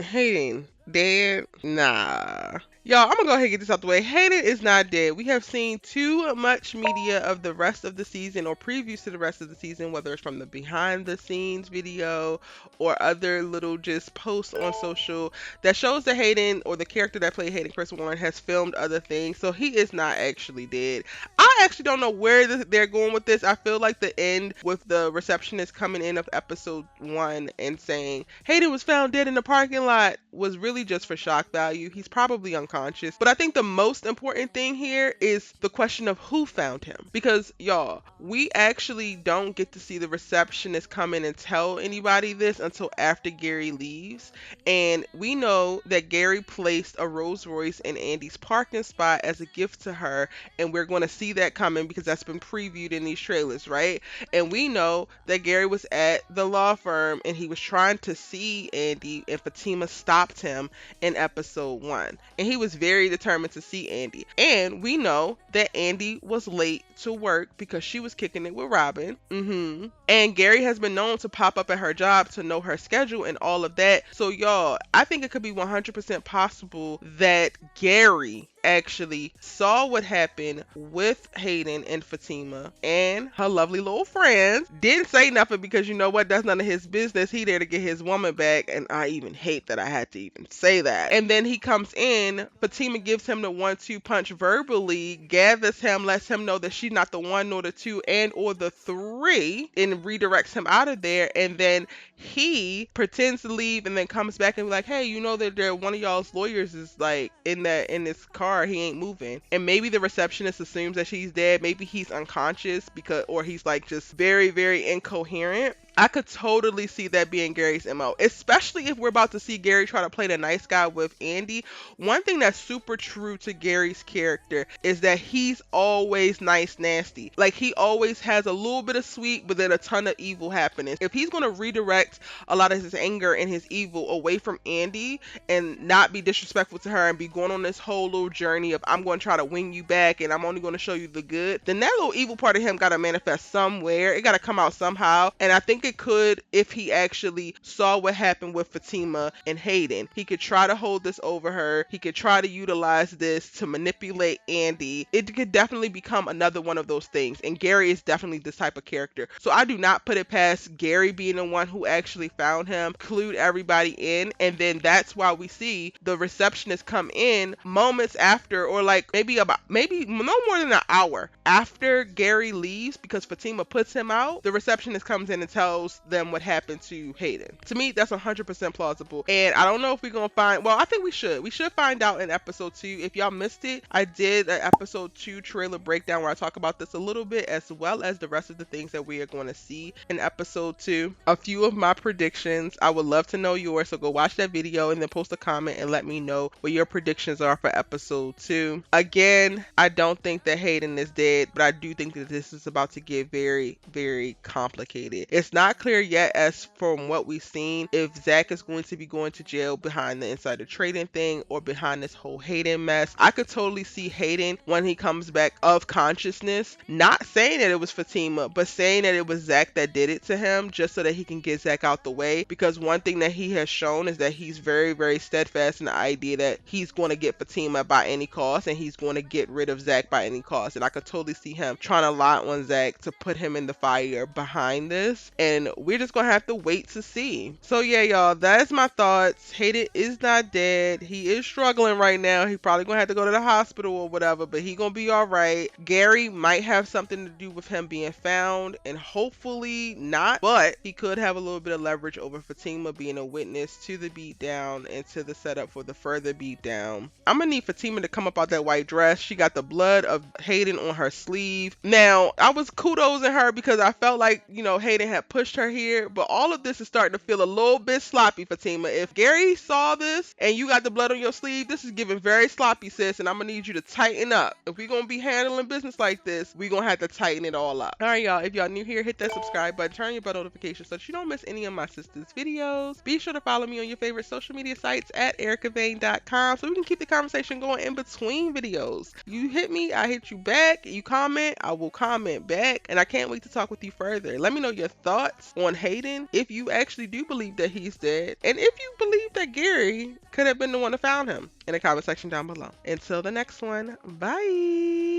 Hayden dead? Nah. Y'all, I'm gonna go ahead and get this out the way. Hayden is not dead. We have seen too much media of the rest of the season or previews to the rest of the season, whether it's from the behind the scenes video or other little just posts on social that shows that Hayden or the character that played Hayden Chris Warren has filmed other things. So he is not actually dead. I actually don't know where they're going with this. I feel like the end with the receptionist coming in of episode 1 and saying Hayden was found dead in the parking lot was really just for shock value. He's probably unconscious. But I think the most important thing here is the question of who found him. Because, y'all, we actually don't get to see the receptionist come in and tell anybody this until after Gary leaves. And we know that Gary placed a Rolls Royce in Andi's parking spot as a gift to her. And we're going to see that coming because that's been previewed in these trailers, right? And we know that Gary was at the law firm and he was trying to see Andi, and Fatima stopped him in episode 1. And he was very determined to see Andi. And we know that Andi was late to work because she was kicking it with Robin. And Gary has been known to pop up at her job to know her schedule and all of that. So, y'all, I think it could be 100% possible that Gary actually saw what happened with Hayden and Fatima and her lovely little friends. Didn't say nothing because you know what? That's none of his business. He there to get his woman back, and I even hate that I had to even say that. And then he comes in, Fatima gives him the 1-2 punch verbally, gathers him, lets him know that she's not the 1 nor the 2 and or the 3, and redirects him out of there. And then he pretends to leave and then comes back and be like, hey, you know that one of y'all's lawyers is like in this car, he ain't moving. And maybe the receptionist assumes that she's dead. Maybe he's unconscious because, or he's like just very, very incoherent. I could totally see that being Gary's MO, especially if we're about to see Gary try to play the nice guy with Andi. One thing that's super true to Gary's character is that he's always nice, nasty. Like, he always has a little bit of sweet, but then a ton of evil happening. If he's going to redirect a lot of his anger and his evil away from Andi and not be disrespectful to her and be going on this whole little journey of I'm going to try to win you back and I'm only going to show you the good, then that little evil part of him got to manifest somewhere. It got to come out somehow. And I think it could, if he actually saw what happened with Fatima and Hayden. He could try to hold this over her. He could try to utilize this to manipulate Andi. It could definitely become another one of those things. And Gary is definitely this type of character. So I do not put it past Gary being the one who actually found him, clued everybody in, and then that's why we see the receptionist come in moments after, or like maybe no more than an hour after Gary leaves, because Fatima puts him out. The receptionist comes in and tells them what happened to Hayden. To me, that's 100% plausible. And I don't know if we're gonna find, well, I think we should find out in episode 2. If y'all missed it, I did an episode 2 trailer breakdown where I talk about this a little bit, as well as the rest of the things that we are going to see in episode 2. A few of my predictions. I would love to know yours, so go watch that video and then post a comment and let me know what your predictions are for episode 2. Again, I don't think that Hayden is dead, but I do think that this is about to get very, very complicated. It's not clear yet, as from what we've seen, if Zach is going to be going to jail behind the insider trading thing or behind this whole Hayden mess. I could totally see Hayden, when he comes back of consciousness, not saying that it was Fatima, but saying that it was Zach that did it to him, just so that he can get Zach out the way. Because one thing that he has shown is that he's very, very steadfast in the idea that he's going to get Fatima by any cost, and he's going to get rid of Zach by any cost. And I could totally see him trying to lie on Zach to put him in the fire behind this. And we're just gonna have to wait to see. So yeah, y'all, that's my thoughts. Hayden is not dead. He is struggling right now. He probably gonna have to go to the hospital or whatever, but he gonna be all right. Gary might have something to do with him being found, and hopefully not, but he could have a little bit of leverage over Fatima being a witness to the beatdown and to the setup for the further beatdown. I'm gonna need Fatima to come up out that white dress. She got the blood of Hayden on her sleeve. Now, I was kudos in her because I felt like, you know, Hayden had pushed her here, but all of this is starting to feel a little bit sloppy, Fatima. If Gary saw this and you got the blood on your sleeve, this is giving very sloppy, sis, and I'm gonna need you to tighten up. If we're gonna be handling business like this, we're gonna have to tighten it all up. All right, y'all, if y'all new here, hit that subscribe button, turn your bell notifications so that you don't miss any of my sister's videos. Be sure to follow me on your favorite social media sites at ericavane.com so we can keep the conversation going in between videos. You hit me, I hit you back. You comment, I will comment back, and I can't wait to talk with you further. Let me know your thoughts. thoughts on Hayden, if you actually do believe that he's dead, and if you believe that Gary could have been the one that found him, in the comment section down below. Until the next one, bye.